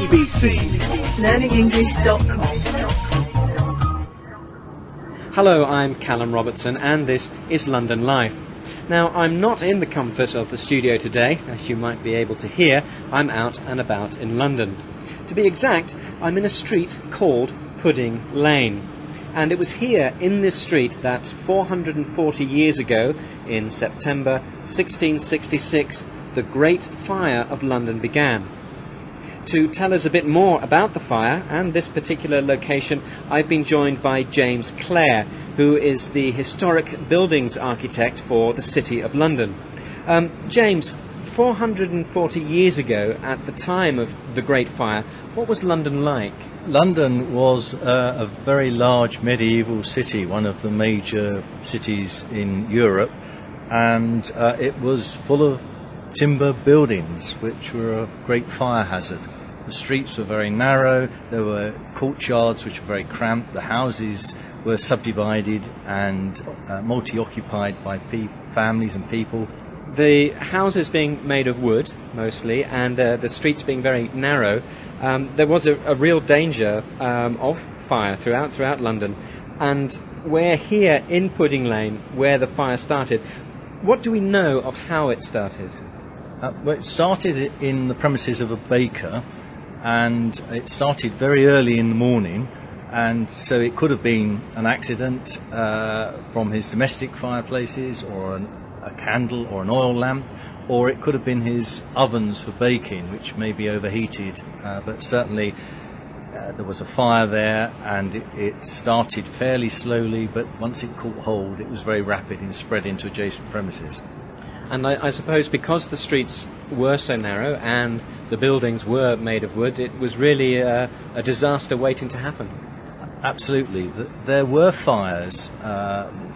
BBC. learningenglish.com. Hello, I'm Callum Robertson and this is London Life. Now, I'm not in the comfort of the studio today. As you might be able to hear, I'm out and about in London. To be exact, I'm in a street called Pudding Lane. And it was here in this street that 440 years ago, in September 1666, the Great Fire of London began. To tell us a bit more about the fire and this particular location, I've been joined by James Clare, who is the historic buildings architect for the City of London. James, 440 years ago, at the time of the Great Fire, what was London like? London was a very large medieval city, one of the major cities in Europe, and it was full of timber buildings which were a great fire hazard. The streets were very narrow, there were courtyards which were very cramped, the houses were subdivided and multi-occupied by families and people. The houses being made of wood, mostly, and the streets being very narrow, there was a real danger of fire throughout London. And we're here in Pudding Lane, where the fire started. What do we know of how it started? Well, it started in the premises of a baker, and it started very early in the morning, and so it could have been an accident from his domestic fireplaces, or a candle or an oil lamp, or it could have been his ovens for baking, which may be overheated, but certainly there was a fire there, and it started fairly slowly, but once it caught hold it was very rapid and spread into adjacent premises. And I suppose because the streets were so narrow and the buildings were made of wood, it was really a disaster waiting to happen. Absolutely. There were fires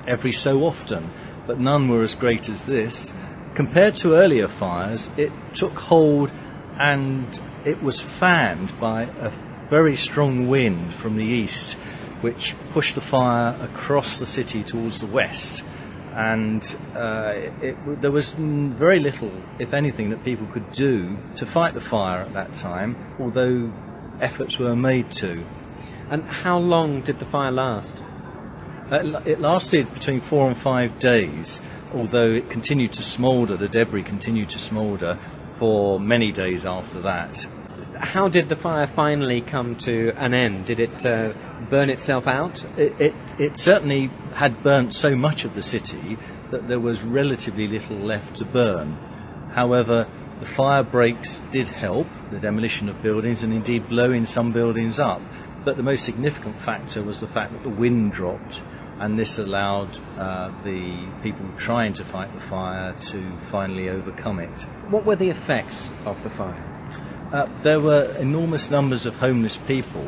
every so often, but none were as great as this. Compared to earlier fires, it took hold and it was fanned by a very strong wind from the east, which pushed the fire across the city towards the west. And there was very little, if anything, that people could do to fight the fire at that time, although efforts were made to. And how long did the fire last? It lasted between 4 and 5 days, although it continued to smoulder, the debris continued to smoulder for many days after that. How did the fire finally come to an end? Did it burn itself out? It certainly had burnt so much of the city that there was relatively little left to burn. However, the fire breaks did help the demolition of buildings and indeed blowing some buildings up. But the most significant factor was the fact that the wind dropped, and this allowed the people trying to fight the fire to finally overcome it. What were the effects of the fire? There were enormous numbers of homeless people.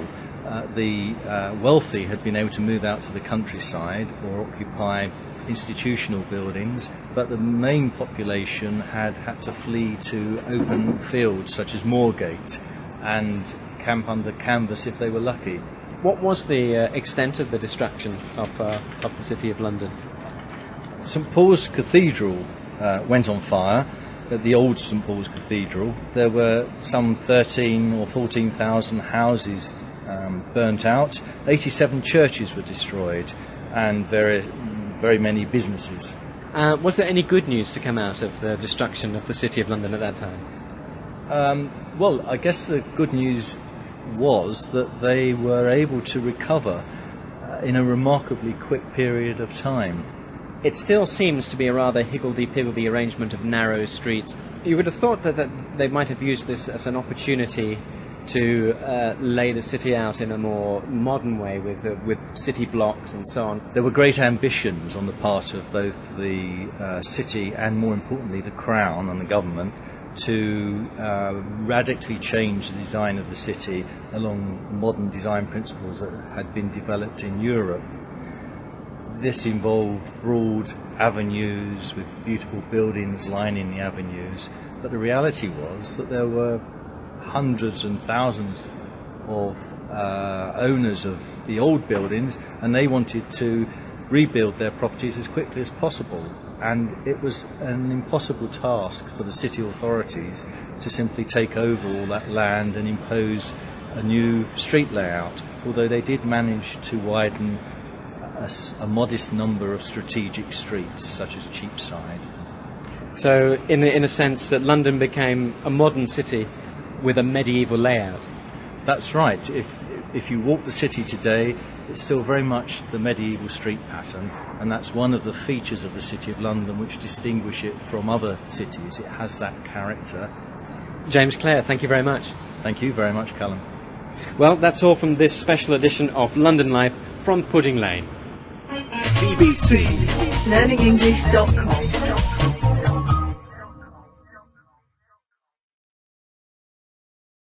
The wealthy had been able to move out to the countryside or occupy institutional buildings, but the main population had to flee to open fields such as Moorgate and camp under canvas if they were lucky. What was the extent of the destruction of the City of London? St Paul's Cathedral went on fire, at the old St Paul's Cathedral. There were some 13 or 14,000 houses burnt out, 87 churches were destroyed, and very many businesses. Was there any good news to come out of the destruction of the City of London at that time? Well, I guess the good news was that they were able to recover in a remarkably quick period of time. It still seems to be a rather higgledy-piggledy arrangement of narrow streets. You would have thought that they might have used this as an opportunity to lay the city out in a more modern way with city blocks and so on. There were great ambitions on the part of both the city and, more importantly, the Crown and the government to radically change the design of the city along modern design principles that had been developed in Europe. This involved broad avenues with beautiful buildings lining the avenues, but the reality was that there were hundreds and thousands of owners of the old buildings, and they wanted to rebuild their properties as quickly as possible. and it was an impossible task for the city authorities to simply take over all that land and impose a new street layout, although they did manage to widen a modest number of strategic streets, such as Cheapside. So, in a sense, that London became a modern city with a medieval layout. That's right. If you walk the city today, it's still very much the medieval street pattern, and that's one of the features of the City of London which distinguish it from other cities. It has that character. James Clare, thank you very much. Thank you very much, Callum. Well, that's all from this special edition of London Life from Pudding Lane. BBC. LearningEnglish.com.